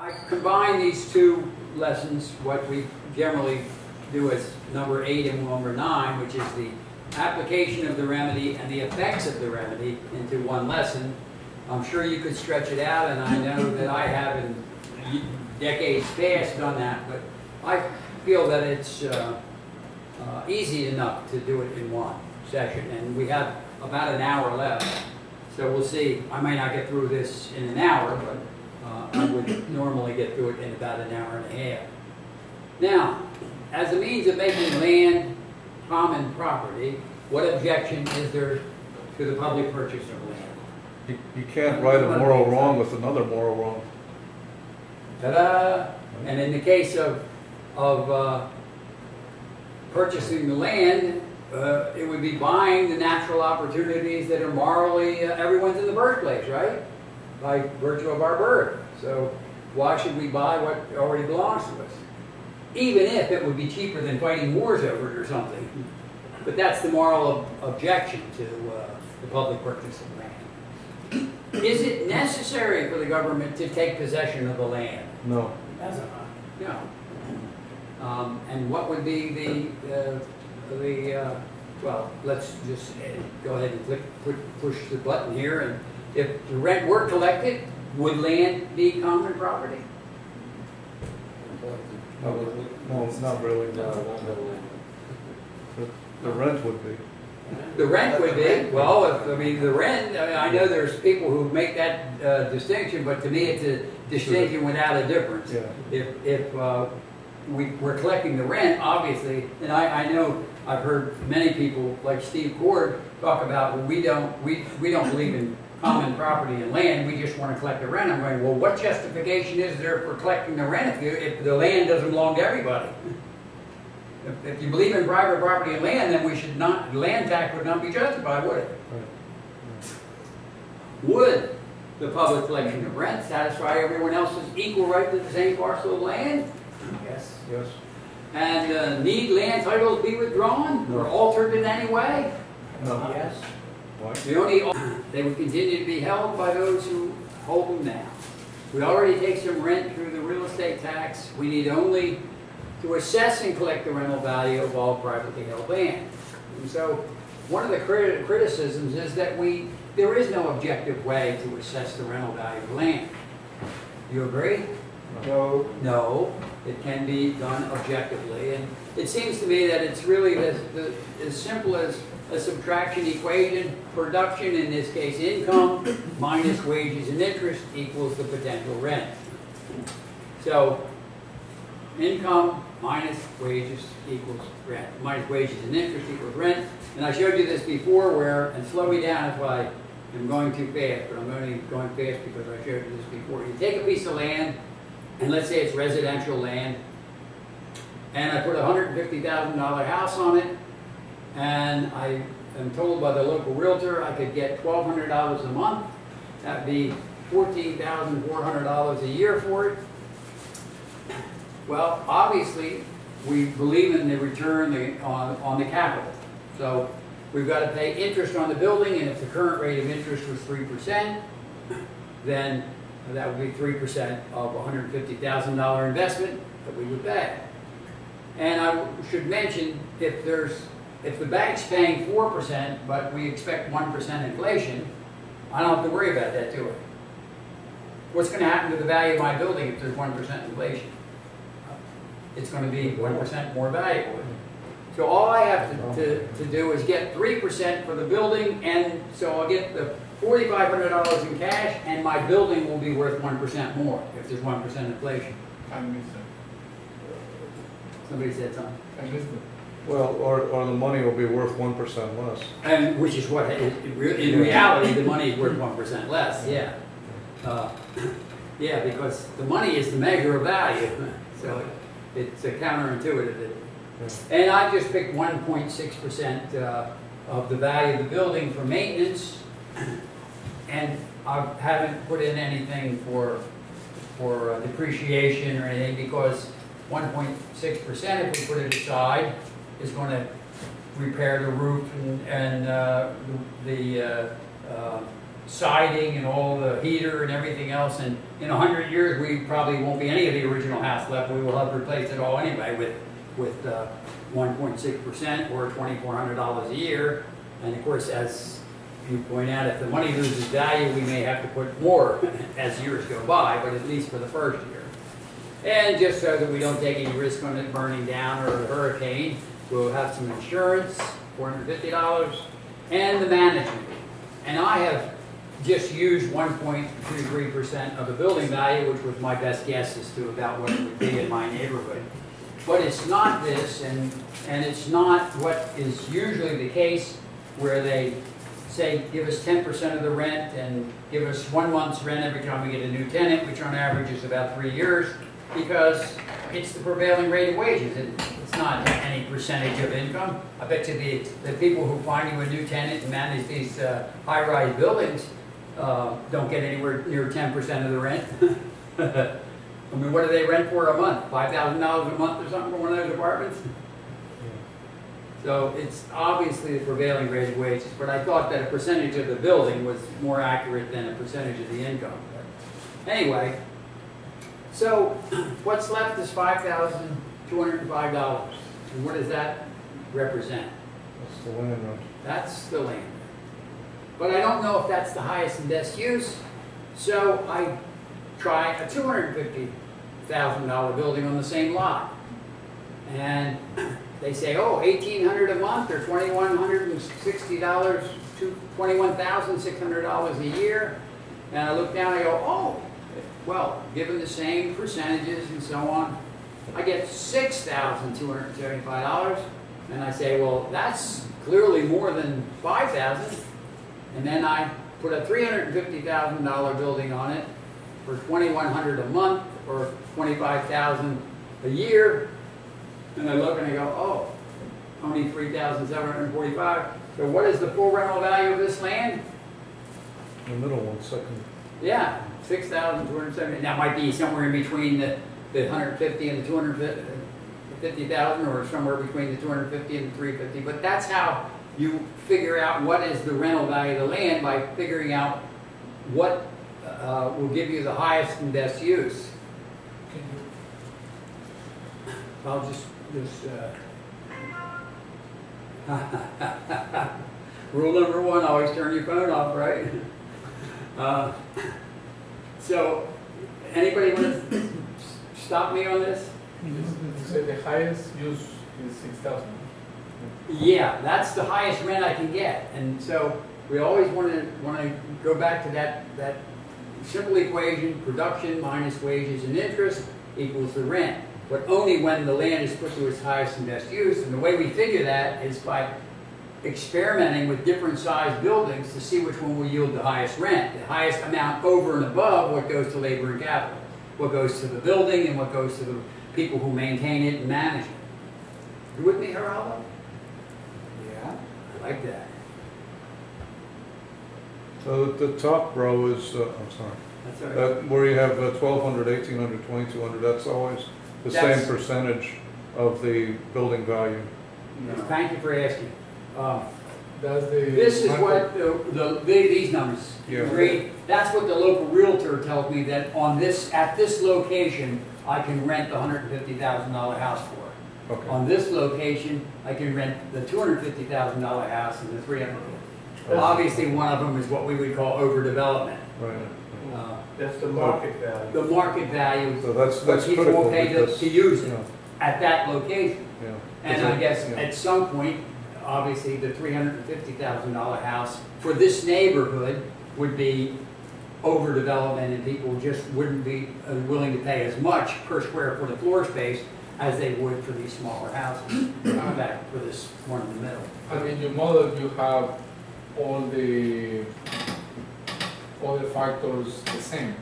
I combine these two lessons, what we generally do as number 8 and number 9, which is the application of the remedy and the effects of the remedy, into one lesson. I'm sure you could stretch it out, and I know that I have in decades past done that, but I feel that it's easy enough to do it in one session, and we have about an hour left. So we'll see. I may not get through this in an hour, but I would normally get through it in about an hour and a half. Now, as a means of making land common property, what objection is there to the public purchase of land? You can't right a moral wrong with another moral wrong. Ta-da! And in the case of purchasing the land, it would be buying the natural opportunities that are morally everyone's in the first place, right? By virtue of our birth. So why should we buy what already belongs to us? Even if it would be cheaper than fighting wars over it or something. But that's the moral objection to the public purchase of land. Is it necessary for the government to take possession of the land? No. No. And what would be well, let's just go ahead and push the button here. And if the rent were collected, would land be common property? No, not really. The rent would be. The rent would be. Well, I mean, the rent, I know there's people who make that distinction, but to me it's a distinction without a difference. Yeah. If we're collecting the rent, obviously, and I know I've heard many people like Steve Cord talk about, well, we don't believe in common property and land, we just want to collect the rent. I'm going, well, what justification is there for collecting the rent if the land doesn't belong to everybody? If you believe in private property and land, then we should not, land tax would not be justified, would it? Right. Would the public collection of rent satisfy everyone else's equal right to the same parcel of land? Yes. Yes. And need land titles be withdrawn or altered in any way? No. Yes. Why? They would continue to be held by those who hold them now. We already take some rent through the real estate tax. We need only to assess and collect the rental value of all privately held land. And so one of the criticisms is that there is no objective way to assess the rental value of land. You agree? No. No, it can be done objectively. And it seems to me that it's really as simple as a subtraction equation. Production, in this case income, minus wages and interest equals the potential rent. So income minus wages equals rent. Minus wages and interest equals rent. And I showed you this before where, and slow me down if I am going too fast, but I'm only going fast because I showed you this before. You take a piece of land, and let's say it's residential land, and I put a $150,000 house on it, and I am told by the local realtor I could get $1,200 a month. That would be $14,400 a year for it. Well, obviously, we believe in the return on the capital. So we've got to pay interest on the building, and if the current rate of interest was 3%, then that would be 3% of a $150,000 investment that we would pay. And I should mention, if the bank's paying 4%, but we expect 1% inflation, I don't have to worry about that, do I? What's going to happen to the value of my building if there's 1% inflation? It's going to be 1% more valuable. So all I have to do is get 3% for the building, and so I'll get the $4,500 in cash, and my building will be worth 1% more if there's 1% inflation. I missed it. Somebody said something. I missed it. Well, or the money will be worth 1% less. And which is what, in reality, the money is worth 1% less. Yeah. Yeah, because the money is the measure of value. So it's counterintuitive. And I just picked 1.6% of the value of the building for maintenance, and I haven't put in anything for depreciation or anything, because 1.6%, if we put it aside, is going to repair the roof and the siding and all the heater and everything else, and in 100 years we probably won't be any of the original house left. We will have replaced it all anyway with 1.6% or $2,400 a year. And of course, as you point out, if the money loses value, we may have to put more as years go by, but at least for the first year. And just so that we don't take any risk on it burning down or a hurricane, we'll have some insurance, $450, and the management. And I have just used 1.23% of the building value, which was my best guess as to about what it would be in my neighborhood. But it's not this, and it's not what is usually the case, where they say, give us 10% of the rent and give us 1 month's rent every time we get a new tenant, which on average is about 3 years, because it's the prevailing rate of wages. It's not any percentage of income. I bet you the people who find you a new tenant and manage these high-rise buildings don't get anywhere near 10% of the rent. I mean, what do they rent for a month? $5,000 a month or something for one of those apartments? So it's obviously the prevailing rate of wages, but I thought that a percentage of the building was more accurate than a percentage of the income. But anyway, so what's left is $5,205. And what does that represent? That's the land rent. That's the land. But I don't know if that's the highest and best use, so I try a $250,000 building on the same lot. And they say, oh, $1,800 a month or $2,160, $21,600 a year. And I look down and I go, oh, well, given the same percentages and so on, I get $6,275. And I say, well, that's clearly more than $5,000. And then I put a $350,000 building on it for $2,100 a month or $25,000 a year. And I look and I go, oh, only $3,745. So what is the full rental value of this land? The middle one, second. Yeah, $6,270. That might be somewhere in between the 150 and the 250,000, or somewhere between the 250 and the 350. But that's how you figure out what is the rental value of the land, by figuring out what will give you the highest and best use. I'll just rule number one, always turn your phone off, right? So, anybody want to stop me on this? So the highest use is 6,000. Yeah, that's the highest rent I can get, and so we always want to go back to that simple equation: production minus wages and interest equals the rent. But only when the land is put to its highest and best use. And the way we figure that is by experimenting with different sized buildings to see which one will yield the highest rent, the highest amount over and above what goes to labor and capital, what goes to the building and what goes to the people who maintain it and manage it. You with me, Geraldo? Yeah, I like that. So the top row is, I'm sorry, That's all right. where you have 1,200, 1,800, 2,200, that's always the same percentage of the building value. No. Thank you for asking. That's the This is what these numbers. Yeah. Agree? That's what the local realtor tells me, that at this location I can rent the $150,000 house for. Okay. On this location I can rent the $250,000 house and the $350,000. Obviously, one of them is what we would call overdevelopment. Right. That's the market value. The market value. So that's people critical will pay because, to use it yeah, at that location. yeah. And I guess yeah. at some point, obviously, the $350,000 house for this neighborhood would be overdevelopment, and people just wouldn't be willing to pay as much per square foot of floor space as they would for these smaller houses. Back for this one in the middle. And in your model, you have all the factors the same.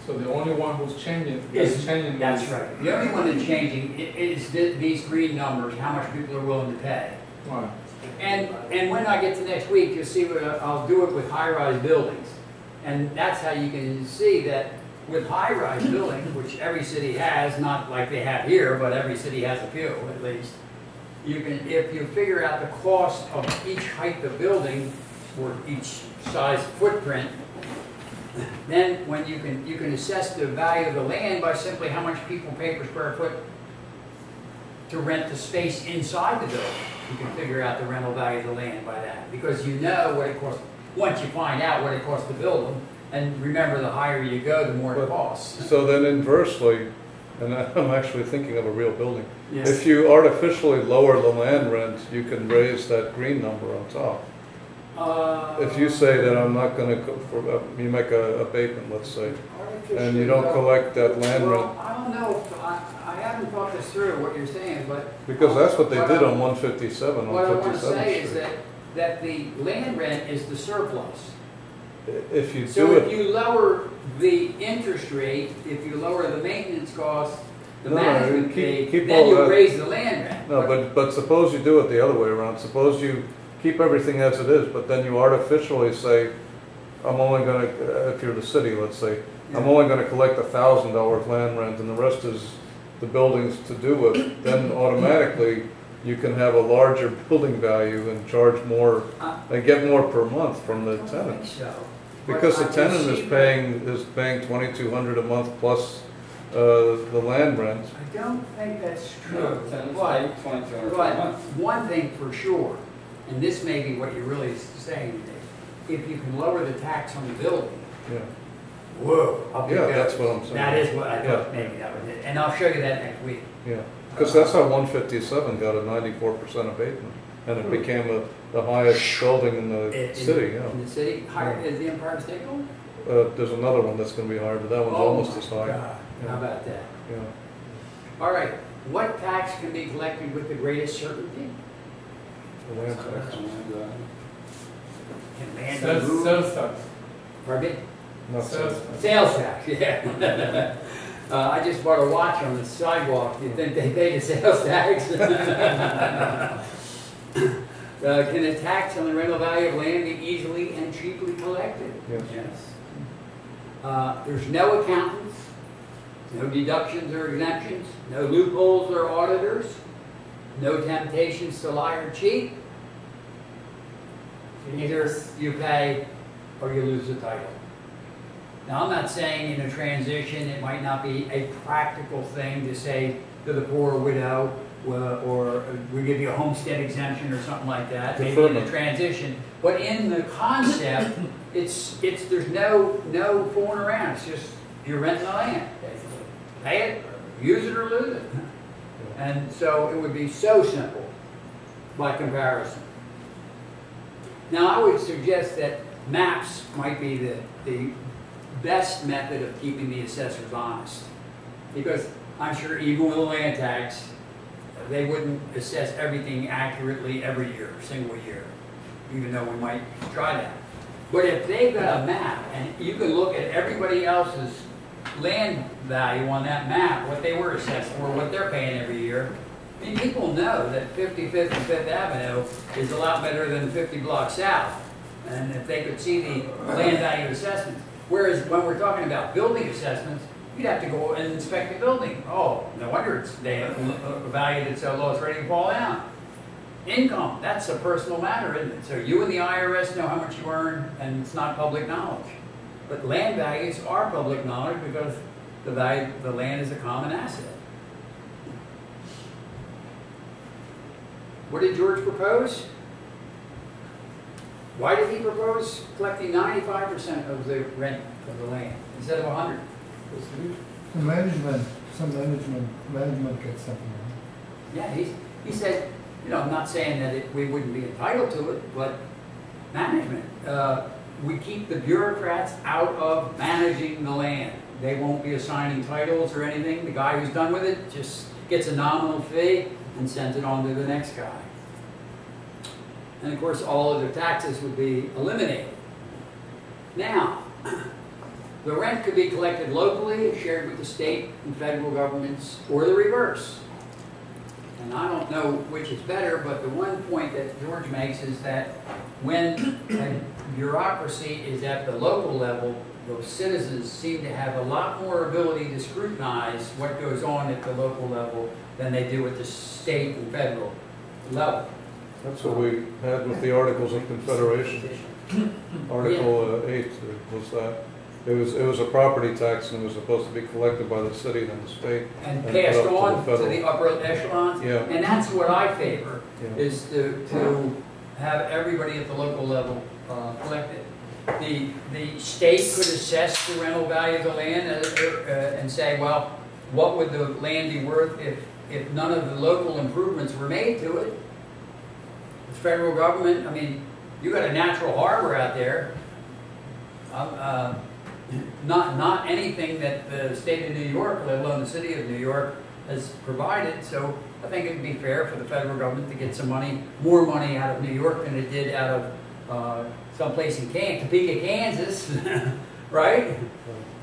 So the only one who's changing That's is right. The only one that's changing is these green numbers, how much people are willing to pay. Right. And when I get to next week, you'll see what I'll do it with high-rise buildings. And that's how you can see that with high-rise buildings, which every city has, not like they have here, but every city has a few at least. You can, if you figure out the cost of each height of building or each size footprint then when you can assess the value of the land by simply how much people pay per square foot to rent the space inside the building. You can figure out the rental value of the land by that, because you know what it costs. Once you find out what it costs to build them, and remember, the higher you go, the more it costs. So then inversely, and I'm actually thinking of a real building, Yes. if you artificially lower the land rent, you can raise that green number on top. If you say that I'm not going to, you make a abatement, let's say, and you don't collect that land rent. I don't know, I haven't thought this through, what you're saying, but. Because that's what they did on 157, What I on want to 57th say is Street. that the land rent is the surplus. If you So do if it, you lower the interest rate, if you lower the maintenance cost, the No, no, management keep fee, all then you that. raise the land rent. no, but suppose you do it the other way around. Suppose you keep everything as it is, but then you artificially say, I'm only going to, if you're the city, let's say, I'm only going to collect $1,000 land rent and the rest is the buildings to do with, then automatically you can have a larger building value and charge more, and get more per month from the I don't think tenant. so. Because the But I can tenant see is paying $2,200 a month plus the land rent. I don't think that's No, true. tenants But, pay 2,200 per but month. one thing for sure, and this may be what you're really saying today, if you can lower the tax on the building, Yeah, whoa. up it yeah, goes. that's what I'm saying. That is what I thought Yeah. maybe that was it. And I'll show you that next week. Yeah, because that's how 157 got a 94% abatement, and it became the highest building in the city, yeah. In the city, higher, is the Empire State Building? There's another one that's gonna be higher, but that one's Oh almost my as high. God. How about that? Yeah. All right, what tax can be collected with the greatest certainty? The land tax. Can land Sales, move? sales tax. Pardon me? Not Sales so. tax. Sales tax, yeah. I just bought a watch on the sidewalk. Do you think they paid a sales tax? Can a tax on the rental value of land be easily and cheaply collected? Yes. Yes. There's no accountants, no deductions or exemptions, no loopholes or auditors, no temptations to lie or cheat. Either you pay or you lose the title. Now, I'm not saying in a transition it might not be a practical thing to say to the poor widow, or we give you a homestead exemption or something like that, maybe in a transition. But in the concept, there's no fooling around. It's just you're renting the land, basically. Pay it, or use it, or lose it. And so it would be so simple by comparison. Now, I would suggest that maps might be the best method of keeping the assessors honest, because I'm sure even with a land tax, they wouldn't assess everything accurately every year, single year, even though we might try that. But if they've got a map and you can look at everybody else's land value on that map, what they were assessed for, what they're paying every year, I mean, people know that 55th and 5th Avenue is a lot better than 50 blocks south. And if they could see the land value assessments. Whereas when we're talking about building assessments, you'd have to go and inspect the building. Oh, no wonder it's valued at so low it's ready to fall down. Income, that's a personal matter, isn't it? So you and the IRS know how much you earn, and it's not public knowledge. But land values are public knowledge because the land is a common asset. What did George propose? Why did he propose collecting 95% of the rent of the land instead of 100? The management gets something. Yeah, he said, you know, I'm not saying that we wouldn't be entitled to it, but management. We keep the bureaucrats out of managing the land. They won't be assigning titles or anything. The guy who's done with it just gets a nominal fee and sends it on to the next guy. And of course, all of the taxes would be eliminated. Now, the rent could be collected locally, shared with the state and federal governments, or the reverse. And I don't know which is better, but the one point that George makes is that when a bureaucracy is at the local level, those citizens seem to have a lot more ability to scrutinize what goes on at the local level than they do at the state and federal level. That's what we had with the Articles of Confederation. Article 8 was that. It was a property tax and it was supposed to be collected by the city and the state. And put passed up to the on to federal. the upper echelons. Yeah. And that's what I favor, Yeah. is to have everybody at the local level collect it. The state could assess the rental value of the land and say, well, what would the land be worth if none of the local improvements were made to it? The federal government, I mean, you got a natural harbor out there. Not anything that the state of New York, let alone the city of New York, has provided. So I think it would be fair for the federal government to get some money, more money out of New York than it did out of someplace in Topeka, Kansas, right?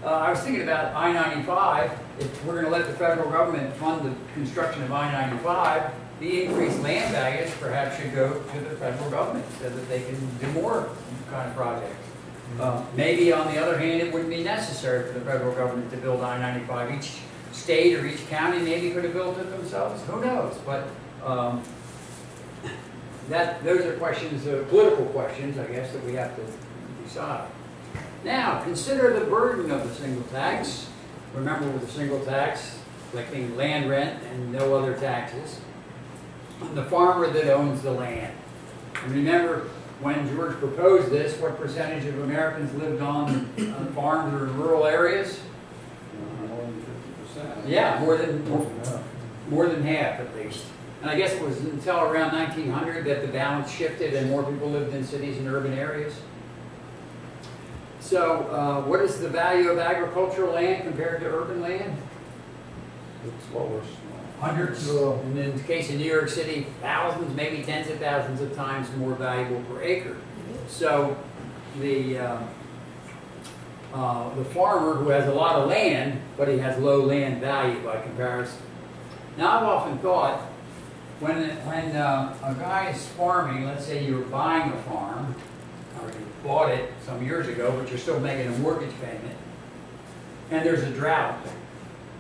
I was thinking about I-95. If we're going to let the federal government fund the construction of I-95, the increased land values perhaps should go to the federal government so that they can do more kind of projects. Maybe on the other hand, it wouldn't be necessary for the federal government to build I-95. Each state or each county maybe could have built it themselves. Who knows? But those are questions, political questions, I guess, that we have to decide. Now, consider the burden of the single tax. Remember, with the single tax, collecting land rent and no other taxes, on the farmer that owns the land. And remember, when George proposed this, what percentage of Americans lived on farms or in rural areas? More than 50%. Yeah, more than half at least. And I guess it was until around 1900 that the balance shifted and more people lived in cities and urban areas. So what is the value of agricultural land compared to urban land? It's lower. Hundreds, and in the case of New York City, thousands, maybe tens of thousands of times more valuable per acre. So the farmer who has a lot of land, but he has low land value by comparison. Now I've often thought, when a guy is farming, let's say you're buying a farm, or you bought it some years ago, but you're still making a mortgage payment, and there's a drought.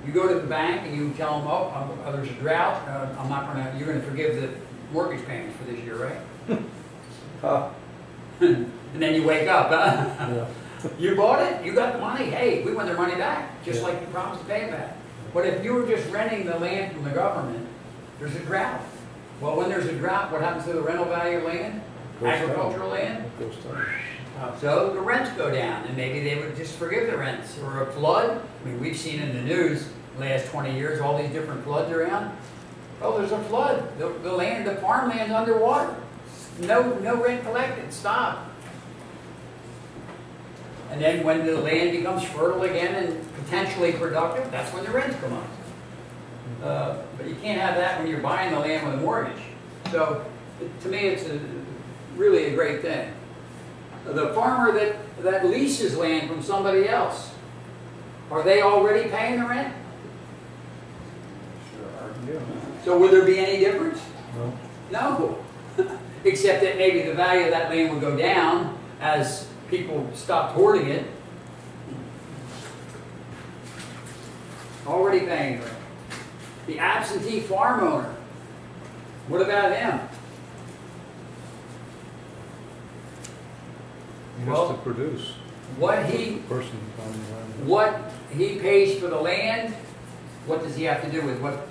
You go to the bank and you tell them, oh, there's a drought. You're going to forgive the mortgage payments for this year, right? And then you wake up, huh? Yeah. You bought it, you got the money. Hey, we want their money back, just like you promised to pay it back. But if you were just renting the land from the government, there's a drought. Well, when there's a drought, what happens to the rental value of land? Agricultural land? It goes down. So the rents go down, and maybe they would just forgive the rents. Or a flood. I mean, we've seen in the news the last 20 years all these different floods around. Oh, there's a flood. The farmland's underwater. No rent collected. Stop. And then when the land becomes fertile again and potentially productive, that's when the rents come up. But you can't have that when you're buying the land with a mortgage. So to me, it's really a great thing. The farmer that leases land from somebody else, are they already paying the rent? Sure. Yeah. So would there be any difference? No. No. Except that maybe the value of that land would go down as people stopped hoarding it. Already paying rent. The absentee farm owner, what about him? He Well, has to produce. What he pays for the land, what does he have to do with what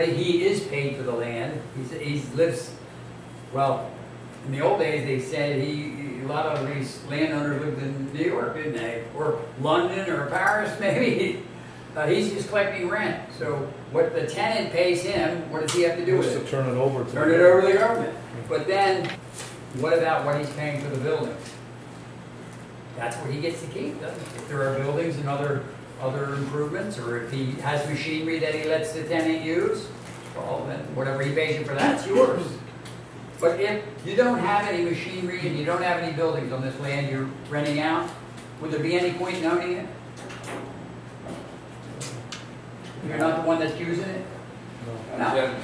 he is paid for the land? He lives, well, in the old days they said a lot of these landowners lived in New York, didn't they? Or London or Paris maybe. He's just collecting rent. So what the tenant pays him, what does he have to do with it? To turn it over to Turn it over to the government. But then, what about what he's paying for the buildings? That's what he gets to keep, doesn't he? If there are buildings and other improvements, or if he has machinery that he lets the tenant use, well, then whatever he pays you for that's yours. But if you don't have any machinery and you don't have any buildings on this land you're renting out, would there be any point in owning it? You're not the one that's using it? No.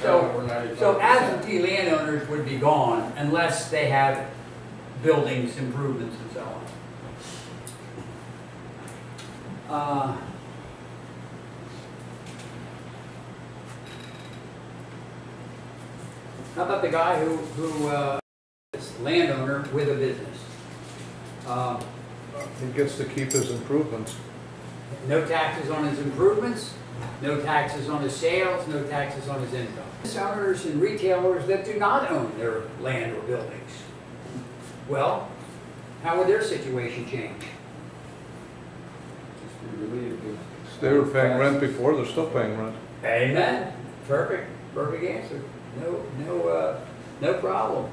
So absentee landowners would be gone unless they have buildings, improvements, and so on. How about the guy who is landowner with a business? He gets to keep his improvements. No taxes on his improvements, no taxes on his sales, no taxes on his income. Business owners and retailers that do not own their land or buildings, well, how would their situation change? Just be relieved of. They were paying rent before, they're still paying rent. Amen. Perfect answer. No problem.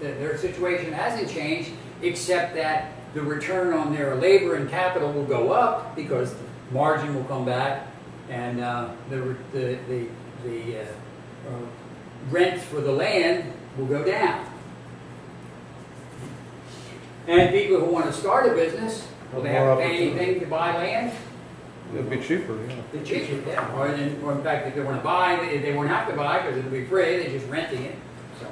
Their situation hasn't changed, except that the return on their labor and capital will go up because the margin will come back, and the rent for the land will go down. And people who want to start a business, will they have to pay anything to buy land? It'd be cheaper, yeah. The cheaper, yeah. Or in fact, if they want to buy, they won't have to buy because it'll be free. They're just renting it, so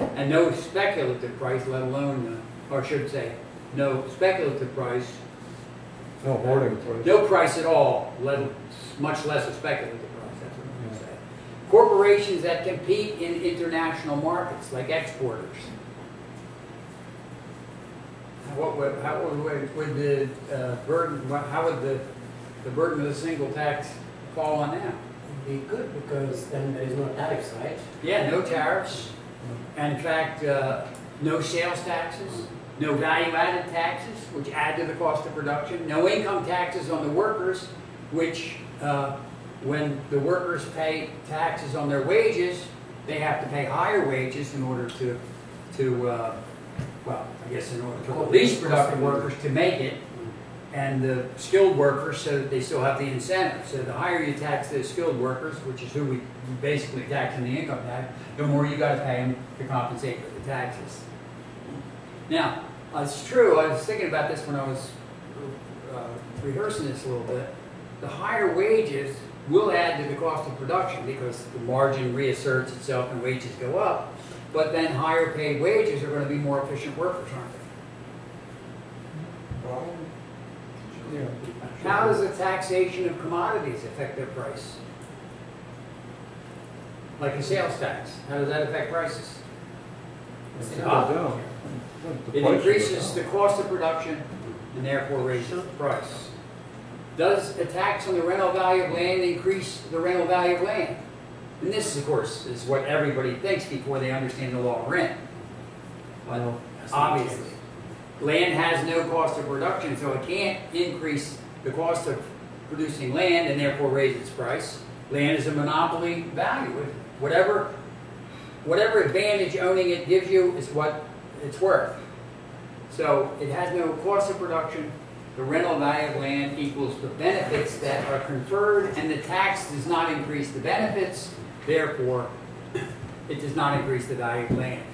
on. And no speculative price, let alone, or I should say, no speculative price. No hoarding price. No price at all, much less a speculative price. That's what I'm going to say. Corporations that compete in international markets, like exporters. How would the burden? How would the burden of the single tax fall on them? It'd be good because then there is no tariffs, right? Yeah, no tariffs. And in fact, no sales taxes, no value-added taxes, which add to the cost of production, no income taxes on the workers, which when the workers pay taxes on their wages, they have to pay higher wages in order to well, I guess in order for the least productive workers to make it, and the skilled workers so that they still have the incentive. So the higher you tax the skilled workers, which is who we basically tax in the income tax, the more you got to pay them to compensate for the taxes. Now, it's true, I was thinking about this when I was rehearsing this a little bit. The higher wages will add to the cost of production because the margin reasserts itself and wages go up. But then higher paid wages are going to be more efficient workers, aren't they? Yeah. How does the taxation of commodities affect their price? Like a sales tax, how does that affect prices? It's Up. go down. The It price increases goes the down. cost of production and therefore raises the price. Does a tax on the rental value of land increase the rental value of land? And this, of course, is what everybody thinks before they understand the law of rent. But obviously, land has no cost of production, so it can't increase the cost of producing land and therefore raise its price. Land is a monopoly value. Whatever advantage owning it gives you is what it's worth. So it has no cost of production. The rental value of land equals the benefits that are conferred, and the tax does not increase the benefits. Therefore, it does not increase the value of land.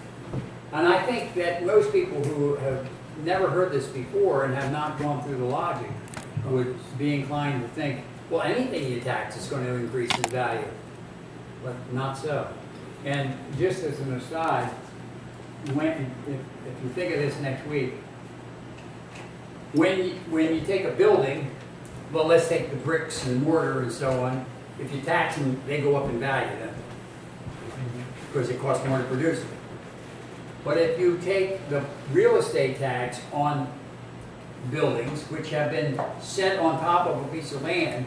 And I think that most people who have never heard this before and have not gone through the logic would be inclined to think, well, anything you tax is going to increase in value. But not so. And just as an aside, if you think of this next week, when you take a building, well, let's take the bricks and mortar and so on. If you tax them, they go up in value then, because it costs more to produce them. But if you take the real estate tax on buildings, which have been set on top of a piece of land,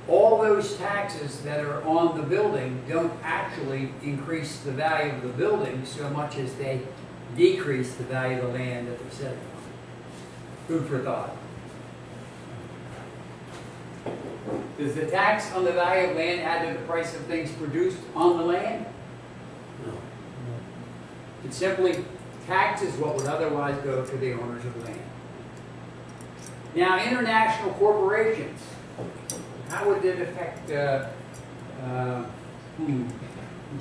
all those taxes that are on the building don't actually increase the value of the building so much as they decrease the value of the land that they're setting on. Food for thought. Does the tax on the value of land add to the price of things produced on the land? No. It simply taxes what would otherwise go to the owners of land. Now, international corporations, how would it affect, I'm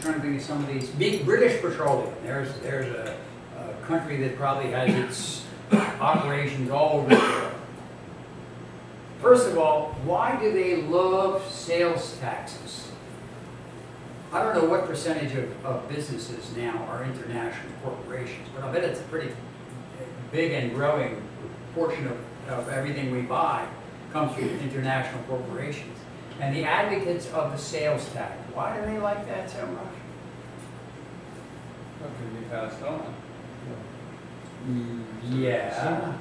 trying to think of some of these. British Petroleum, there's a country that probably has its operations all over the world. First of all, why do they love sales taxes? I don't know what percentage of businesses now are international corporations, but I bet it's a pretty big and growing portion of everything we buy comes from international corporations. And the advocates of the sales tax, why do they like that so much? That can be passed on. Yeah.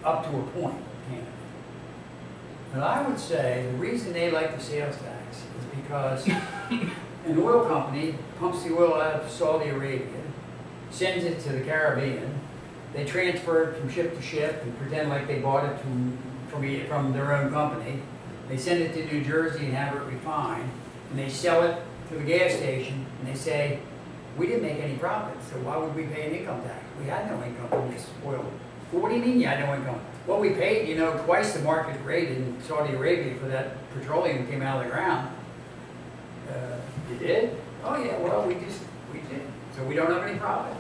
up to a point, can. But I would say the reason they like the sales tax is because an oil company pumps the oil out of Saudi Arabia, sends it to the Caribbean, they transfer it from ship to ship and pretend like they bought it from their own company. They send it to New Jersey and have it refined, and they sell it to the gas station, and they say, we didn't make any profit, so why would we pay an income tax? We had no income from this oil. Well, what do you mean you had no income? Well, we paid, twice the market rate in Saudi Arabia for that petroleum that came out of the ground. You did? Oh yeah, well, we did. So we don't have any profit.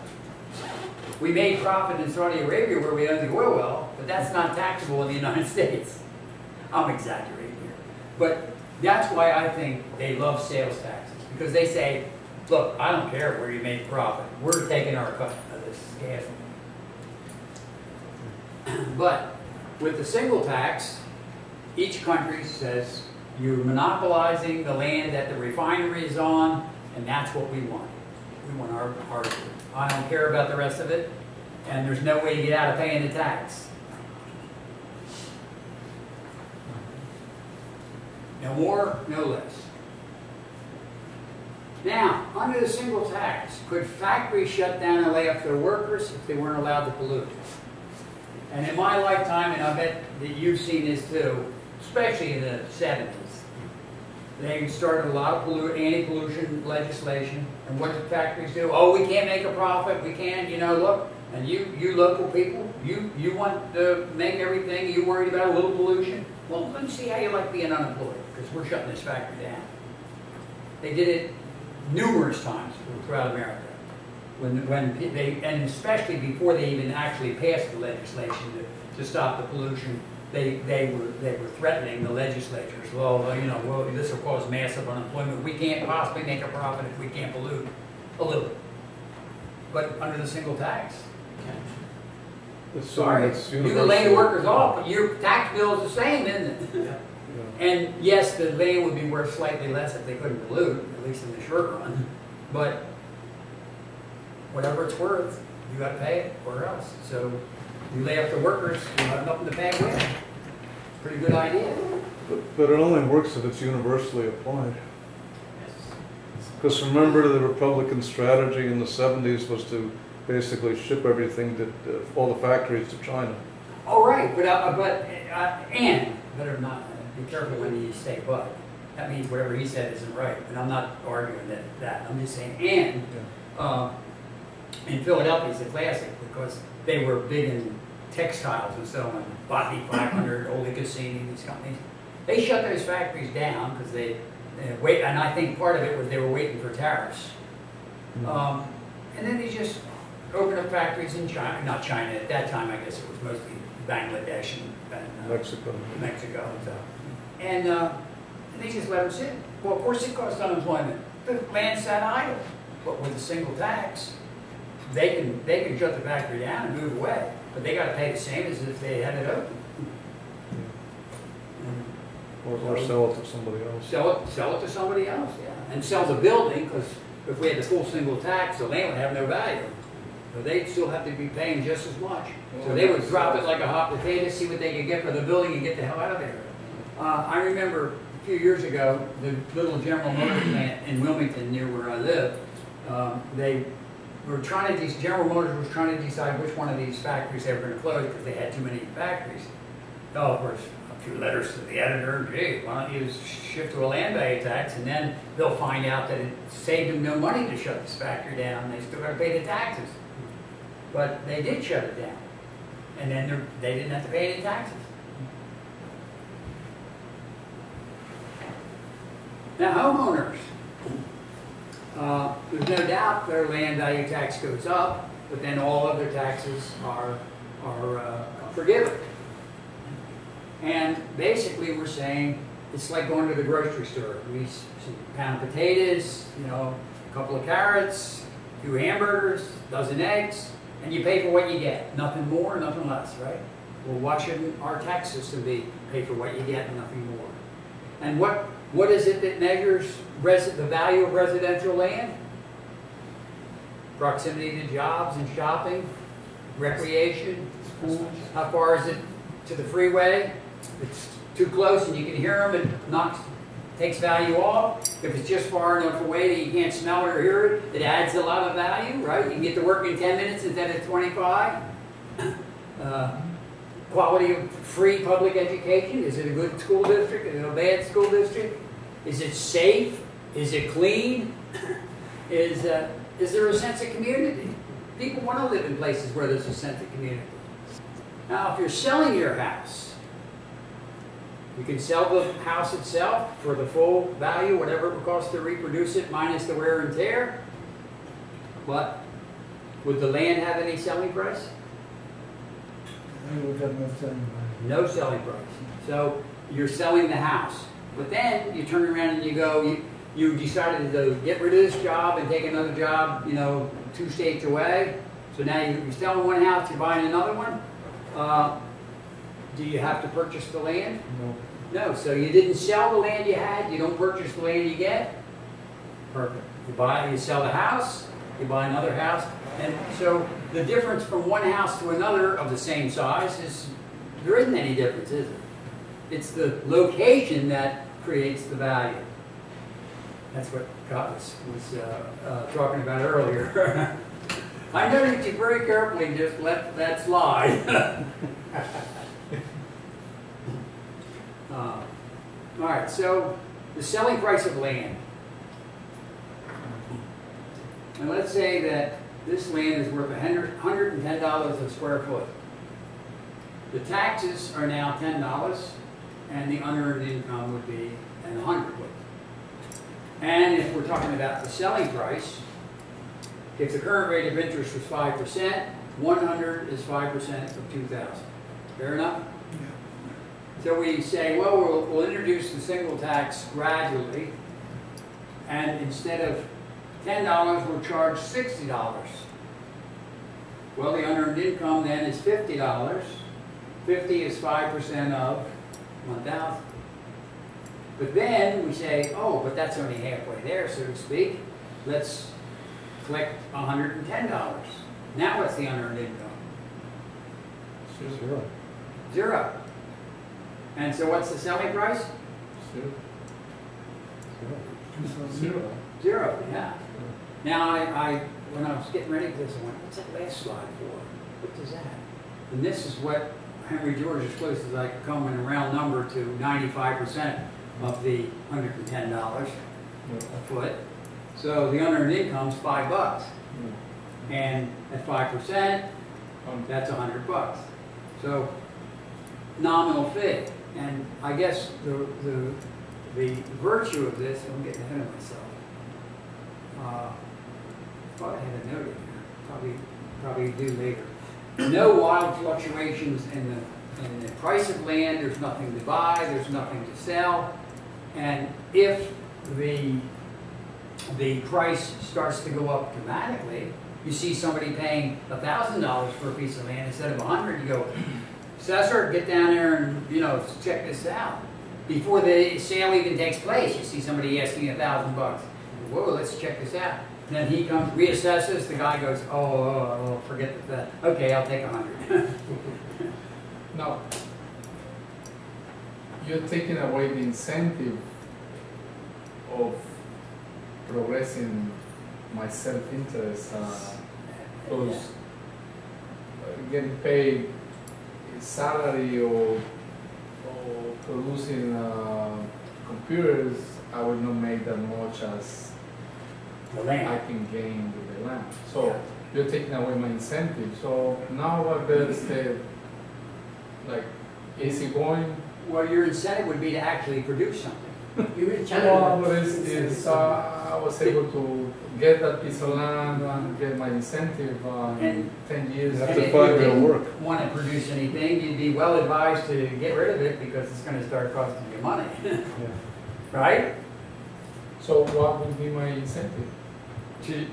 We made profit in Saudi Arabia where we own the oil well, but that's not taxable in the United States. I'm exaggerating here. But that's why I think they love sales taxes, because they say, look, I don't care where you make profit. We're taking our cut of this gas. But with the single tax, each country says, you're monopolizing the land that the refinery is on, and that's what we want. We want our I don't care about the rest of it, and there's no way to get out of paying the tax. No more, no less. Now, under the single tax, could factories shut down and lay off their workers if they weren't allowed to pollute? And in my lifetime, and I bet that you've seen this too, especially in the 70s, they started a lot of anti-pollution legislation. And what did factories do? Oh, we can't make a profit. We can't, look. And you local people, you want to make everything. You worried about a little pollution? Well, let me see how you like being unemployed, because we're shutting this factory down. They did it numerous times throughout America. And especially before they even actually passed the legislation to stop the pollution, they were threatening the legislatures. Well, this will cause massive unemployment. We can't possibly make a profit if we can't pollute a little. But under the single tax, sorry, you can lay the workers off, but your tax bill is the same, isn't it? Yeah. And yes, the land would be worth slightly less if they couldn't pollute, at least in the short run. But whatever it's worth, you got to pay it, or else. So you lay off the workers, you have nothing to pay with. Pretty good idea. But it only works if it's universally applied. Because remember, the Republican strategy in the 70s was to basically ship everything, all the factories to China. Oh, right, and better not be careful when you say but. That means whatever he said isn't right. And I'm not arguing that. I'm just saying, and in Philadelphia it's a classic because they were big in textiles and so on. Botany 500, Ole Cassini, these companies. They shut those factories down because they wait, and I think part of it was they were waiting for tariffs. And then they just opened up factories in China, not China at that time. I guess it was mostly Bangladesh and Mexico. And so. And they just let them sit. Well, of course it caused unemployment. The land sat idle. But with a single tax, they can shut the factory down and move away. But they got to pay the same as if they had it open. Or sell it to somebody else. Sell it to somebody else, yeah. And sell the building, because if we had the full single tax, the land would have no value. So they'd still have to be paying just as much. So they would drop it like a hot potato, see what they could get for the building and get the hell out of there. I remember a few years ago, the little General Motors plant in Wilmington, near where I live, General Motors was trying to decide which one of these factories they were going to close because they had too many factories. Oh, of course, a few letters to the editor, gee, why don't you shift to a land value tax, and then they'll find out that it saved them no money to shut this factory down. They still got to pay the taxes. But they did shut it down. And then they didn't have to pay any taxes. Now, homeowners. There's no doubt their land value tax goes up, but then all other taxes are forgiven. And basically we're saying it's like going to the grocery store. We see a pound of potatoes, a couple of carrots, a few hamburgers, a dozen eggs, and you pay for what you get. Nothing more, nothing less, right? Well, why shouldn't our tax system be pay for what you get and nothing more? And what is it that measures the value of residential land? Proximity to jobs and shopping, recreation, how far is it to the freeway? If it's too close and you can hear them, it takes value off. If it's just far enough away that you can't smell it or hear it, it adds a lot of value, right? You can get to work in 10 minutes instead of 25. Quality of free public education. Is it a good school district? Is it a bad school district? Is it safe? Is it clean? Is there a sense of community? People want to live in places where there's a sense of community. Now, if you're selling your house, you can sell the house itself for the full value, whatever it would cost to reproduce it, minus the wear and tear. But would the land have any selling price? I would have no selling price. No selling price. So you're selling the house. But then you turn around and you go, you decided to get rid of this job and take another job, 2 states away. So now you're selling one house, you're buying another one. Do you have to purchase the land? No. No, so you didn't sell the land you had, you don't purchase the land you get. Perfect. You sell the house, you buy another house. And so the difference from one house to another of the same size is, there isn't any difference, is it? It's the location that creates the value. That's what Scott was talking about earlier. I noticed you very carefully just let that slide. All right, so the selling price of land. And let's say that this land is worth $110 a square foot. The taxes are now $10, and the unearned income would be $100. And if we're talking about the selling price, if the current rate of interest was 5%, 100 is 5% of 2,000. Fair enough? Yeah. So we say, well, we'll introduce the single tax gradually, and instead of $10, we'll charge $60. Well, the unearned income then is $50. 50 is 5% of 1,000. But then we say, oh, but that's only halfway there, so to speak. Let's collect $110. Now what's the unearned income? Zero. Zero. And so what's the selling price? Zero. Zero. Zero, yeah. Now, when I was getting ready for this, I went, what's that last slide for? What is that? And this is what Henry George is close as I could come in a round number to 95% of the $110 a foot. So the unearned income's $5. And at 5%, that's $100. So nominal fee. And I guess the virtue of this, I'm getting ahead of myself. I thought I had a note in here. Probably do later. No wild fluctuations in the price of land. There's nothing to buy. There's nothing to sell. And if the price starts to go up dramatically, you see somebody paying $1,000 for a piece of land instead of $100. You go, assessor, get down there and check this out. Before the sale even takes place, you see somebody asking $1,000. Whoa, let's check this out. And then he comes, reassesses. The guy goes, oh, forget that. Okay, I'll take 100. Now, you're taking away the incentive of progressing my self-interest, because getting paid salary or producing computers, I would not make that much as The land. I can gain with the land. So you're taking away my incentive. So now I better stay like easy going. Well, your incentive would be to actually produce something. You will Well, challenge. I was able to get that piece of land and get my incentive in 10 years. You have And to if find you real didn't work. want to produce anything, you'd be well advised to get rid of it because it's going to start costing you money. Right? So what would be my incentive?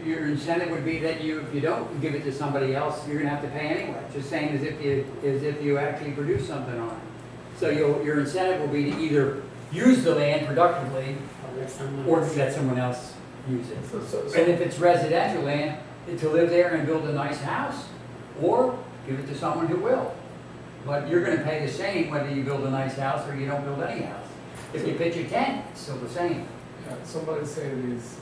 Your incentive would be that if you don't give it to somebody else, you're going to have to pay anyway. Just same as if you actually produce something on it. So your incentive will be to either use the land productively or to let someone else use it. So And if it's residential land, to live there and build a nice house, or give it to someone who will. But you're going to pay the same whether you build a nice house or you don't build any house. If you pitch a tent, it's still the same. Yeah, somebody said is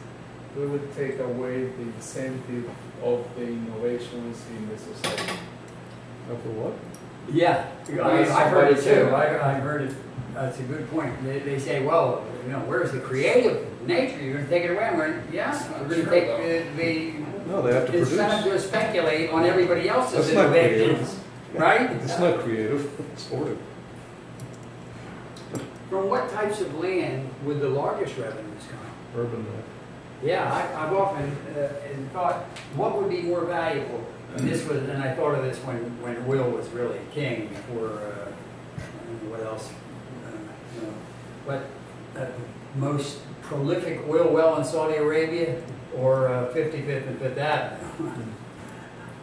we would take away the incentive of the innovations in the society. For what? Yeah, I've heard it too. I've heard it. That's a good point. They say, well, where's the creative nature? You're going to take it away. I'm going, yeah, we're going to take the No, they have to produce. incentive to speculate on everybody else's That's not innovations, right? It's not creative, it's ordered. From what types of land would the largest revenues come? Urban land. Yeah, I've often thought, what would be more valuable? And I thought of this when oil was really king before, I don't know what else. But most prolific oil well in Saudi Arabia or 55th and 5th Avenue.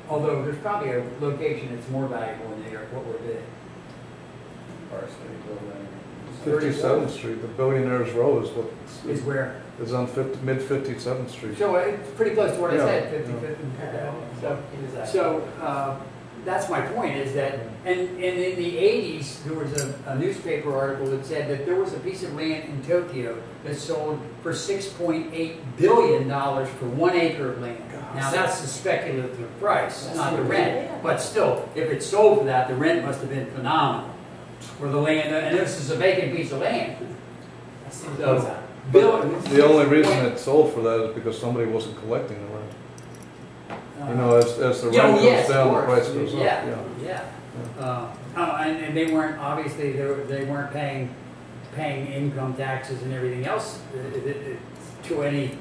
Although there's probably a location that's more valuable in New York. What would it be? 57th Street, the Billionaires Row is what Is where? is on mid 57th Street. So it's pretty close to what I Yeah. said, 55th and 5th Avenue. So that's my point is that, and in the 80s, there was a newspaper article that said that there was a piece of land in Tokyo that sold for $6.8 billion for 1 acre of land. Now that's the speculative price, not the rent. But still, if it sold for that, the rent must have been phenomenal for the land, and this is a vacant piece of land. So, The only reason it sold for that is because somebody wasn't collecting the rent. As the rent goes down, the price goes up. And they weren't, obviously, they weren't paying income taxes and everything else to any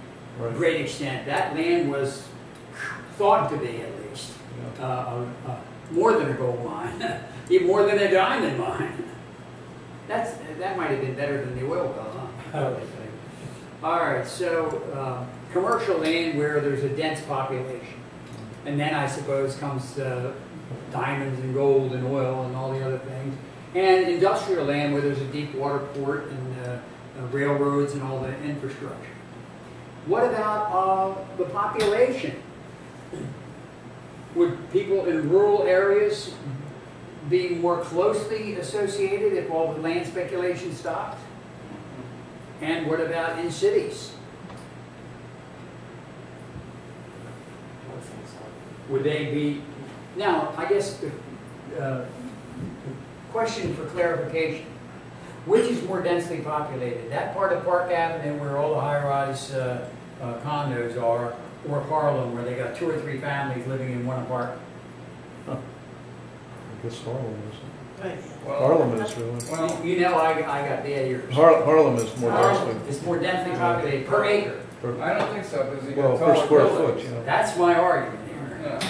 great extent. That land was thought to be, at least, more than a gold mine, even more than a diamond mine. That might have been better than the oil well, huh? All right, so commercial land where there's a dense population. And then I suppose comes diamonds and gold and oil and all the other things. And industrial land where there's a deep water port and railroads and all the infrastructure. What about the population? Would people in rural areas be more closely associated if all the land speculation stopped? And what about in cities? Would they be... Now, I guess the question for clarification, which is more densely populated? That part of Park Avenue where all the high-rise condos are, or Harlem where they got 2 or 3 families living in one apartment? I guess Harlem is. Well, Harlem is really. Well, I got the ears. Harlem is more Harlem densely. is more densely populated per acre. I don't think so, because you Well, got per taller square buildings. foot, That's my argument here. Yeah.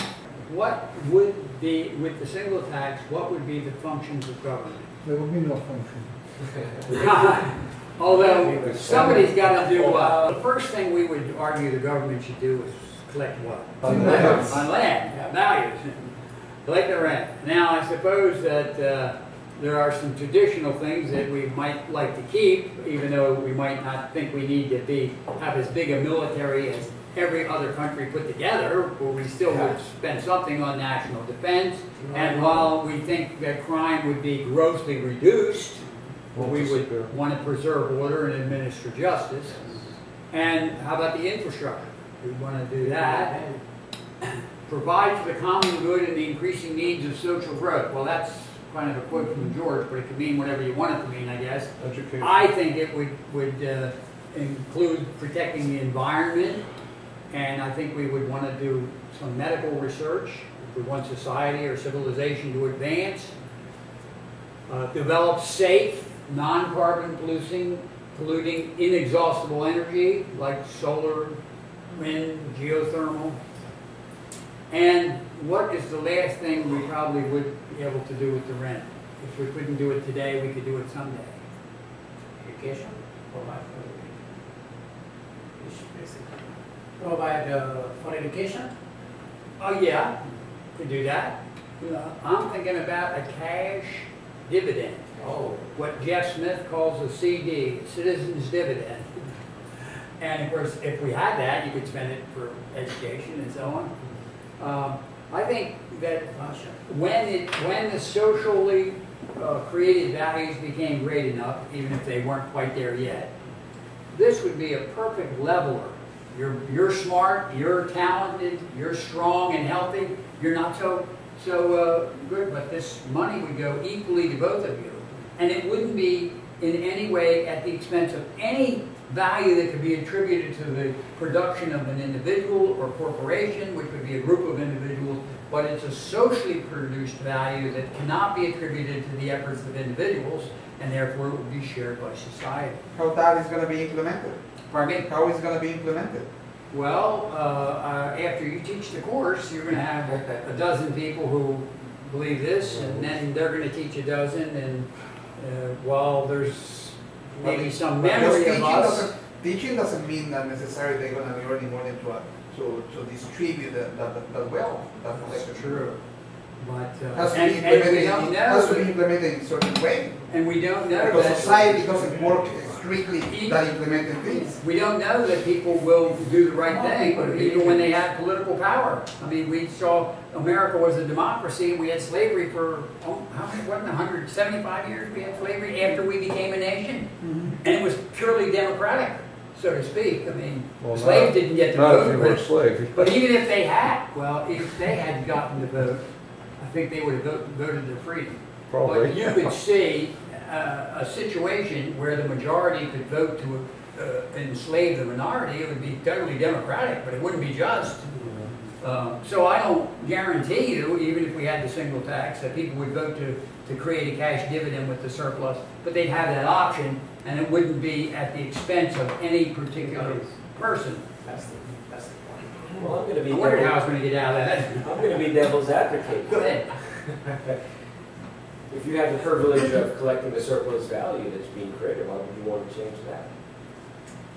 What would be, with the single tax, what would be the functions of government? There will be no function. Although, somebody's got to do what? The first thing we would argue the government should do is collect what? On land. On land, values. Collect the rent. Now, I suppose that there are some traditional things that we might like to keep, even though we might not think we need to have as big a military as every other country put together, but we still would spend something on national defense. And while we think that crime would be grossly reduced, we would want to preserve order and administer justice. And how about the infrastructure? We want to do that. Provide for the common good and the increasing needs of social growth. Well, that's kind of a quote from George, but it could mean whatever you want it to mean, I guess. Education. I think it would include protecting the environment, and I think we would want to do some medical research if we want society or civilization to advance. Develop safe, non-carbon polluting, inexhaustible energy like solar, wind, geothermal. And what is the last thing we probably would be able to do with the rent? If we couldn't do it today, we could do it someday. Education, provide for education, provide for education. Oh yeah, could do that. I'm thinking about a cash dividend. Oh. What Jeff Smith calls a CD, citizen's dividend. And of course, if we had that, you could spend it for education and so on. I think that Russia. when the socially created values became great enough, even if they weren't quite there yet, this would be a perfect leveler. You're smart, you're talented, you're strong and healthy. You're not so good, but this money would go equally to both of you, and it wouldn't be in any way at the expense of any value that could be attributed to the production of an individual or corporation, which would be a group of individuals, but it's a socially produced value that cannot be attributed to the efforts of individuals, and therefore it would be shared by society. How that is going to be implemented? Pardon me? How is it going to be implemented? Well, after you teach the course, you're going to have a dozen people who believe this, and then they're going to teach a dozen, and while there's maybe some memory of us. Teaching doesn't mean that necessarily they're going to be earning money to distribute that wealth. That's true. But has to be implemented in a certain way. And we don't know because that society doesn't work strictly that implementing things. We don't know that people will do the right thing, even when they have political power. I mean, we saw America was a democracy, and we had slavery for, how many, wasn't it 175 years we had slavery after we became a nation? And it was purely democratic, so to speak. I mean, slaves didn't get to vote. Not if you were a slave. But even if they had, if they had gotten to vote, I think they would have voted their freedom. Probably. But you could see a situation where the majority could vote to enslave the minority. It would be totally democratic, but it wouldn't be just. So I don't guarantee you, even if we had the single tax, that people would vote to create a cash dividend with the surplus, but they'd have that option, and it wouldn't be at the expense of any particular person. That's the point. Well, I'm going to be. I wonder how I was going to get out of that. I'm going to be devil's advocate. Go ahead. If you had the privilege of collecting the surplus value that's being created, why would you want to change that?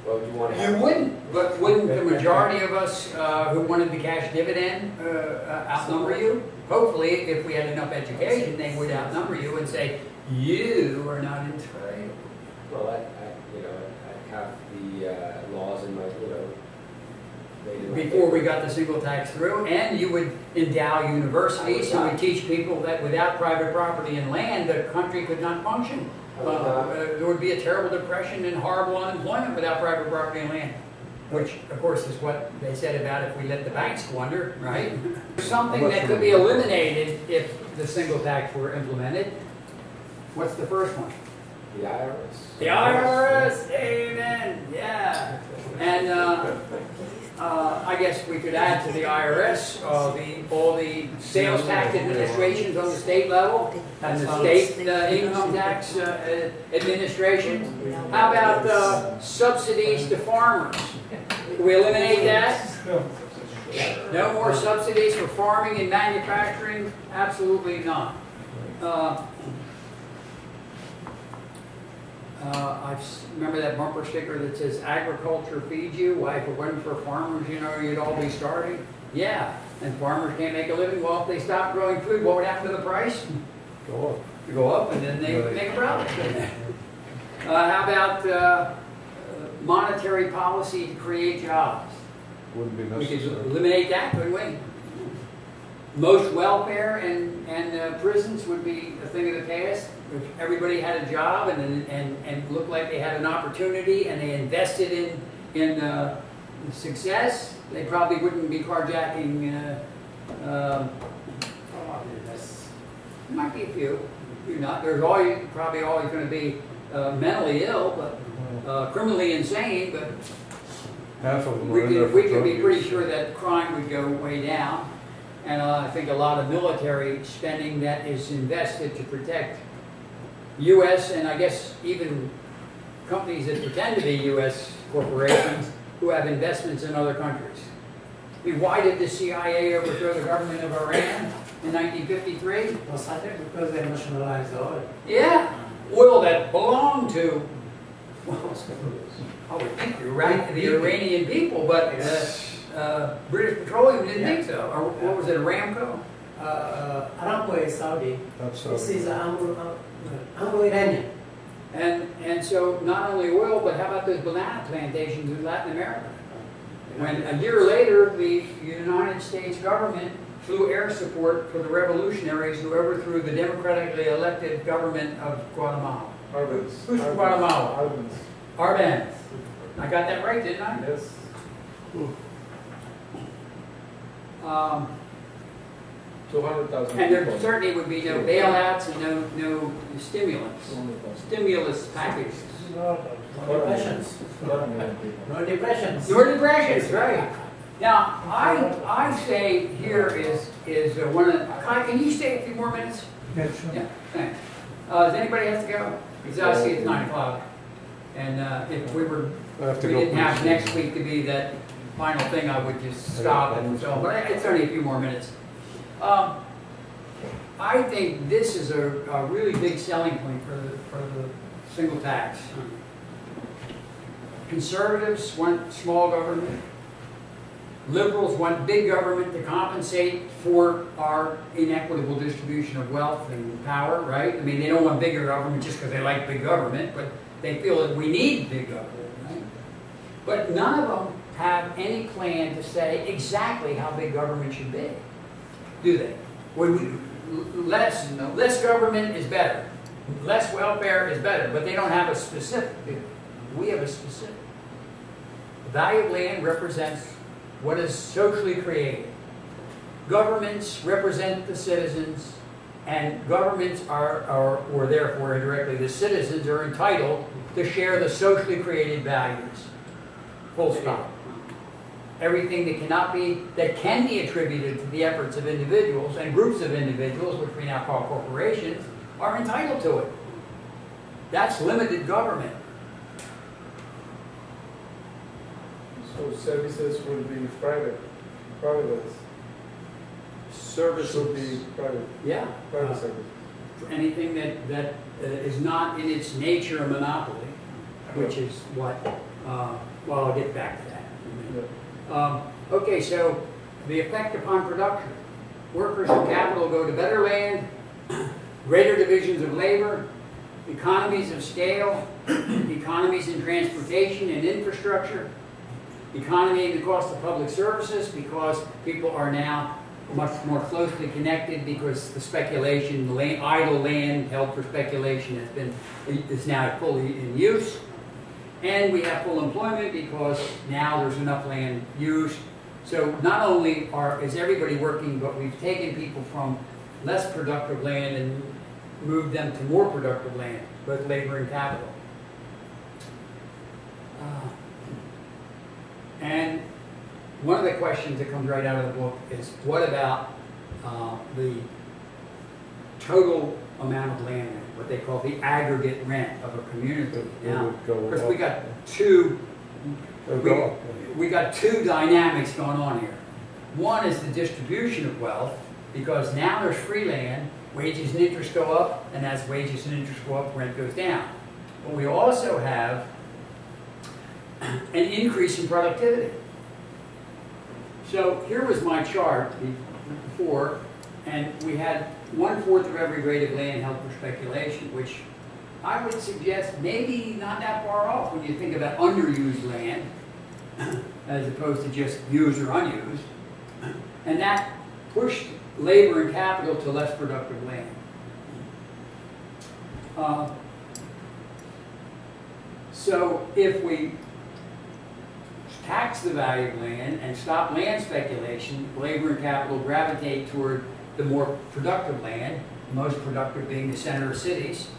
Why would you want to have? You wouldn't, but wouldn't the majority of us who wanted the cash dividend outnumber you? Hopefully, if we had enough education, they would outnumber you and say, you are not entitled. Well, I have the laws in my, before we got the single tax through, and you would endow universities who would teach people that without private property and land, the country could not function. There would be a terrible depression and horrible unemployment without private property and land, which, of course, is what they said about if we let the banks squander, right? Something that could be eliminated if the single tax were implemented. What's the first one? The IRS. The IRS, amen, yeah. And I guess we could add to the IRS all the sales tax administrations on the state level and the state income tax administration. How about subsidies to farmers? Can we eliminate that? No more subsidies for farming and manufacturing? Absolutely not. I remember that bumper sticker that says, agriculture feeds you. Why, if it wasn't for farmers, you'd all be starving. Yeah, and farmers can't make a living. Well, if they stop growing food, what would happen to the price? Go up. Go up, and then they would make a profit. How about monetary policy to create jobs? Wouldn't be We necessary. could eliminate that, couldn't we? Most welfare and prisons would be a thing of the past. If everybody had a job and looked like they had an opportunity and they invested in success, they probably wouldn't be carjacking. Might be a few. Not. There's probably always going to be mentally ill, but criminally insane. But Half of them we are in there for could drug be pretty use. sure that crime would go way down. And I think a lot of military spending that is invested to protect U.S. and I guess even companies that pretend to be U.S. corporations who have investments in other countries. I mean, why did the CIA overthrow the government of Iran in 1953? Was that because they nationalized the oil? Yeah, oil that belonged to, well, I would think the Iranian people, but British Petroleum didn't think so. Or what was it, Aramco? Aramco is Saudi. That's This is Anglo-Iranian. And so not only oil, but how about those banana plantations in Latin America? When a year later, the United States government flew air support for the revolutionaries who overthrew the democratically elected government of Guatemala. Arbenz. Who's from Guatemala? Arbenz. Arbenz. I got that right, didn't I? Yes. 200,000 And there people. certainly would be no bailouts and no stimulants, 200,000. stimulus packages. No depressions. No depressions. Nor depressions, right? Now, I say here is one of the, can you stay a few more minutes? Yeah, sure. Yeah, thanks. Does anybody have to go? Because I see it's 9 o'clock. And if we didn't have next week to be that final thing, I would just stop and so on. But it's only a few more minutes. I think this is a really big selling point for the single tax. Conservatives want small government. Liberals want big government to compensate for our inequitable distribution of wealth and power, right? I mean, they don't want bigger government just because they like big government, but they feel that we need big government, right? But none of them have any plan to say exactly how big government should be, do they? Less government is better. Less welfare is better, but they don't have a specific. We have a specific. The value of land represents what is socially created. Governments represent the citizens, and governments or therefore indirectly the citizens are entitled to share the socially created values. Full stop. Everything that can be attributed to the efforts of individuals and groups of individuals, which we now call corporations, are entitled to it. That's limited government. So services will be privatized. Services Should be private. Yeah. Private service. Anything that is not in its nature a monopoly, which is what, well, I'll get back to that. Okay, so the effect upon production. Workers and capital go to better land, greater divisions of labor, economies of scale, economies in transportation and infrastructure, economy in the cost of public services because people are now much more closely connected because the speculation, idle land held for speculation is now fully in use. And we have full employment because now there's enough land used. So not only is everybody working, but we've taken people from less productive land and moved them to more productive land, both labor and capital. And one of the questions that comes right out of the book is, what about the total amount of land, what they call the aggregate rent of a community? Now, because we got two dynamics going on here. One is the distribution of wealth, because now there's free land, wages and interest go up, and as wages and interest go up, rent goes down. But we also have an increase in productivity. So here was my chart before, and we had 1/4 of every grade of land held for speculation, which I would suggest maybe not that far off when you think about underused land, as opposed to just used or unused. And that pushed labor and capital to less productive land. So if we tax the value of land and stop land speculation, labor and capital gravitate toward the more productive land, the most productive being the center of cities.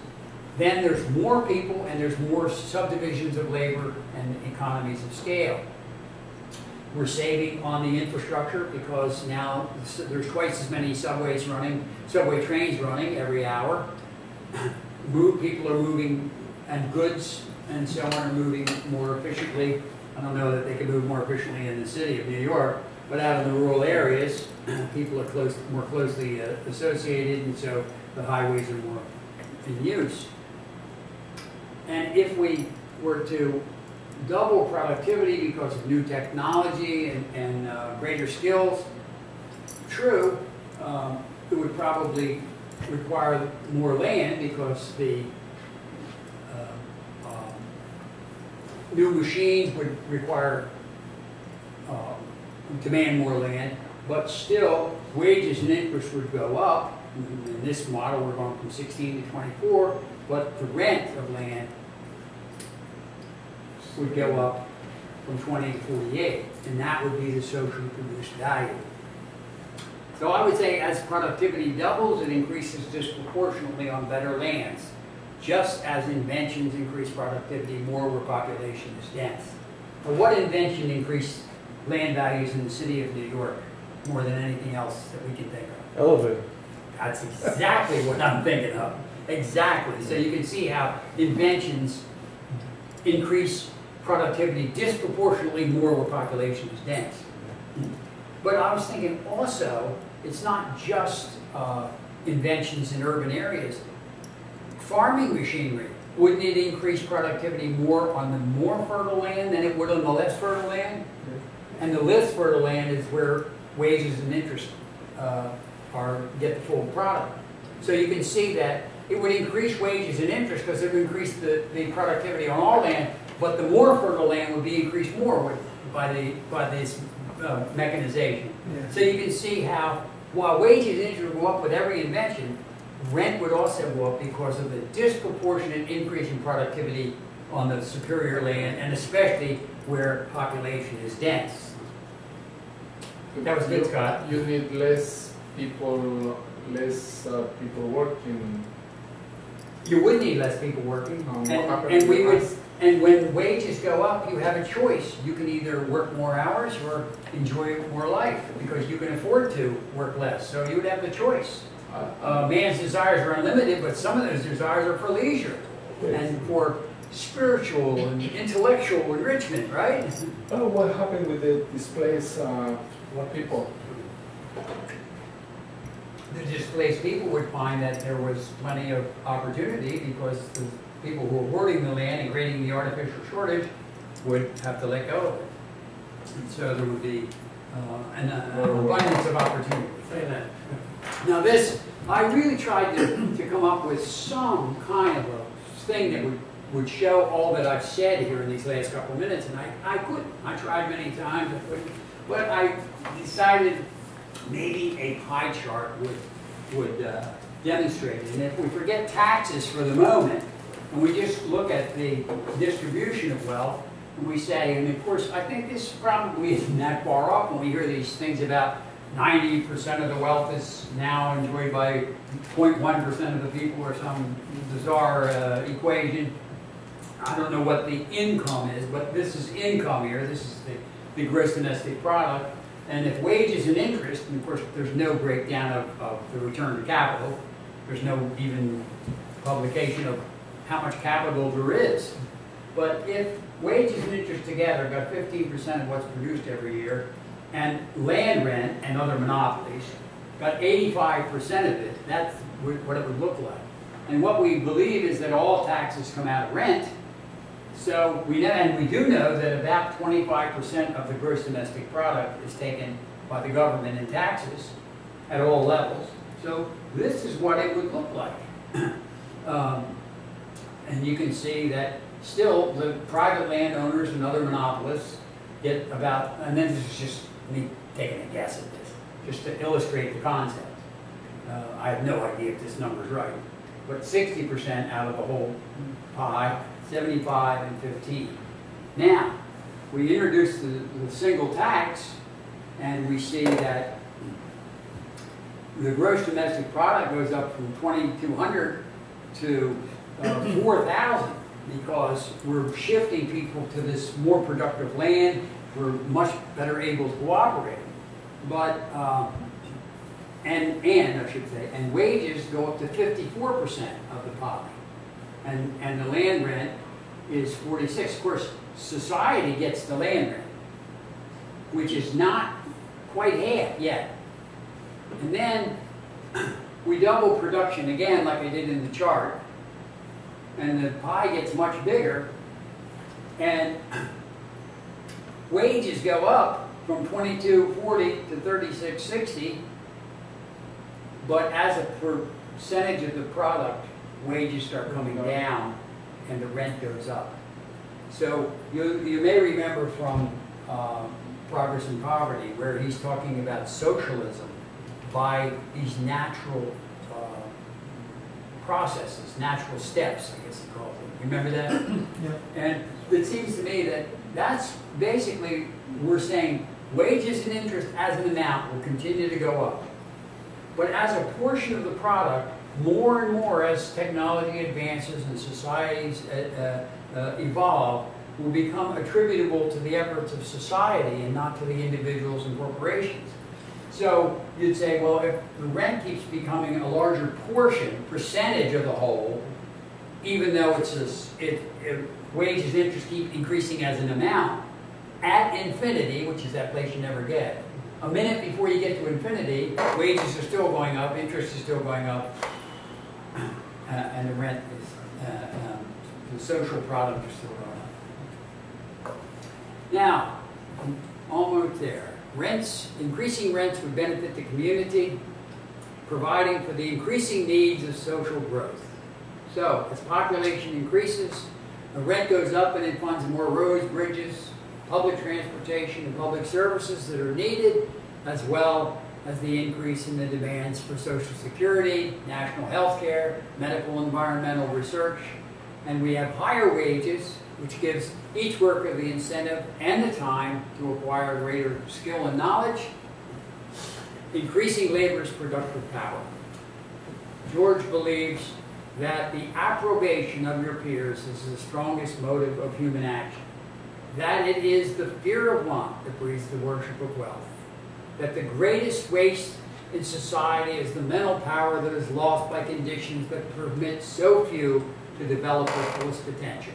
Then there's more people and there's more subdivisions of labor and economies of scale. We're saving on the infrastructure because now there's twice as many subway trains running every hour. People are moving, and goods and so on are moving more efficiently. I don't know that they can move more efficiently in the city of New York, but out in the rural areas, people are more closely associated, and so the highways are more in use. And if we were to double productivity because of new technology and greater skills, true, it would probably require more land because the new machines would require, demand more land. but still wages and interest would go up. In this model, we're going from 16 to 24, but the rent of land would go up from 20 to 48, and that would be the socially produced value. So I would say as productivity doubles, it increases disproportionately on better lands, just as inventions increase productivity more where population is dense. But what invention increased land values in the city of New York more than anything else that we can think of? Elevator. That's exactly what I'm thinking of. Exactly. So you can see how inventions increase productivity disproportionately more where population is dense. But I was thinking also, it's not just inventions in urban areas. Farming machinery, wouldn't it increase productivity more on the more fertile land than it would on the less fertile land? And the less fertile land is where wages and interest get the full product. So you can see that it would increase wages and interest because it would increase the productivity on all land, but the more fertile land would be increased more by this mechanization. Yes. So you can see how while wages and interest go up with every invention, rent would also go up because of the disproportionate increase in productivity on the superior land, and especially where population is dense. That was good, Scott. You need less people working. You would need less people working, What and happens we would. if And when wages go up, you have a choice. You can either work more hours or enjoy more life because you can afford to work less. So you would have the choice. Man's desires are unlimited, but some of those desires are for leisure and for spiritual and intellectual enrichment, right? what happened with the displaced people? The displaced people would find that there was plenty of opportunity because the people who were hoarding the land and creating the artificial shortage would have to let go of it. And so there would be an abundance of opportunity. Say that. Now this, I really tried to come up with some kind of a thing that would show all that I've said here in these last couple of minutes, and I couldn't. I tried many times, I couldn't. But I decided maybe a pie chart would demonstrate it. And if we forget taxes for the moment, and we just look at the distribution of wealth, and we say, and of course, I think this probably isn't that far off when we hear these things about 90% of the wealth is now enjoyed by 0.1% of the people or some bizarre equation. I don't know what the income is, but this is income here. This is the gross domestic product. And if wages and interest, and of course there's no breakdown of the return to capital, there's no even publication of how much capital there is. But if wages and interest together got 15% of what's produced every year, and land rent and other monopolies got 85% of it, that's what it would look like. And what we believe is that all taxes come out of rent. So we know, and we do know that about 25% of the gross domestic product is taken by the government in taxes at all levels. So this is what it would look like. And you can see that still the private landowners and other monopolists get about, and then this is just me taking a guess at this, just to illustrate the concept. I have no idea if this number is right, but 60% out of the whole pie, 75 and 15. Now, we introduce the single tax, and we see that the gross domestic product goes up from 2,200 to 4,000 because we're shifting people to this more productive land. We're much better able to cooperate. But, and I should say, and wages go up to 54% of the pie. And the land rent is 46. Of course, society gets the land rent, which is not quite half yet. And then we double production again, like I did in the chart, and the pie gets much bigger, and wages go up from 22.40 to 36.60, but as a percentage of the product, wages start coming down and the rent goes up. So you may remember from Progress and Poverty, where he's talking about socialism by these natural processes, natural steps, I guess he calls it. Remember that? Yeah. And it seems to me that that's basically, we're saying wages and interest as an amount will continue to go up. But as a portion of the product, more and more as technology advances and societies evolve, will become attributable to the efforts of society and not to the individuals and corporations. So you'd say, well, if the rent keeps becoming a larger portion, percentage of the whole, even though wages and interest keep increasing as an amount, at infinity, which is that place you never get, a minute before you get to infinity, wages are still going up, interest is still going up, and the rent is, the social product is still going up. Now, almost there. Increasing rents would benefit the community, providing for the increasing needs of social growth. So, as population increases, the rent goes up and it funds more roads, bridges, public transportation, and public services that are needed, as well as the increase in the demands for Social Security, national health care, medical and environmental research. And we have higher wages, which gives each worker the incentive and the time to acquire greater skill and knowledge, increasing labor's productive power. George believes that the approbation of your peers is the strongest motive of human action, that it is the fear of want that breeds the worship of wealth, that the greatest waste in society is the mental power that is lost by conditions that permit so few to develop their fullest potential.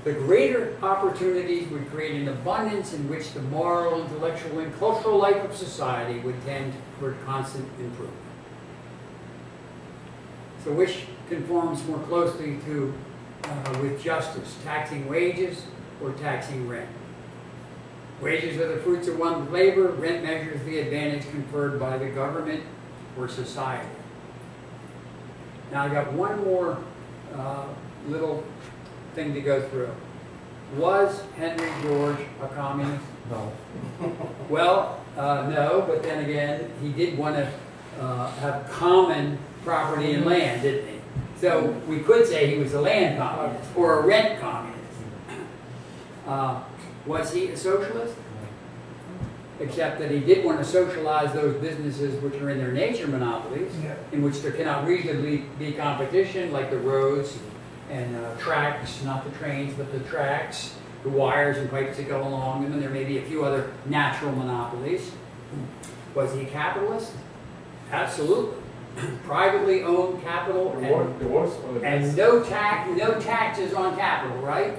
The greater opportunities would create an abundance in which the moral, intellectual, and cultural life of society would tend toward constant improvement. So which conforms more closely to, with justice, taxing wages or taxing rent? Wages are the fruits of one's labor, rent measures the advantage conferred by the government or society. Now I got one more little thing to go through. Was Henry George a communist? No. Well, no, but then again, he did want to have common property and land, didn't he? So we could say he was a land communist or a rent communist. Was he a socialist? Except that he did want to socialize those businesses which are in their nature monopolies, in which there cannot reasonably be competition, like the roads and tracks, not the trains, but the tracks, the wires and pipes that go along them, and there may be a few other natural monopolies. Was he a capitalist? Absolutely. Privately owned capital and no taxes on capital, right?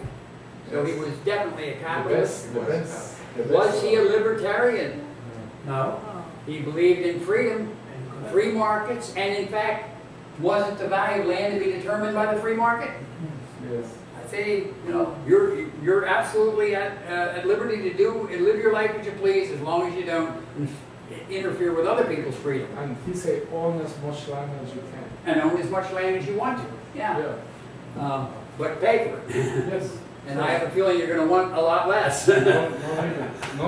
So he was definitely a capitalist. Was he a libertarian? No. He believed in freedom, free markets, and in fact, wasn't the value of land to be determined by the free market? Yes. I say, you're absolutely at liberty to do and live your life as you please, as long as you don't interfere with other people's freedom. And he said, own as much land as you can. And own as much land as you want to. Yeah. But pay for it. Yes. And I have a feeling you're going to want a lot less. No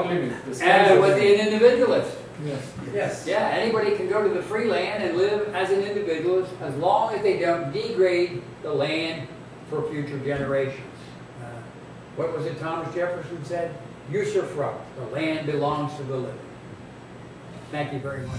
limit. And was he an individualist? Yes. Yes. Yeah, anybody can go to the free land and live as an individualist as long as they don't degrade the land for future generations. What was it Thomas Jefferson said? Usufruct, the land belongs to the living. Thank you very much.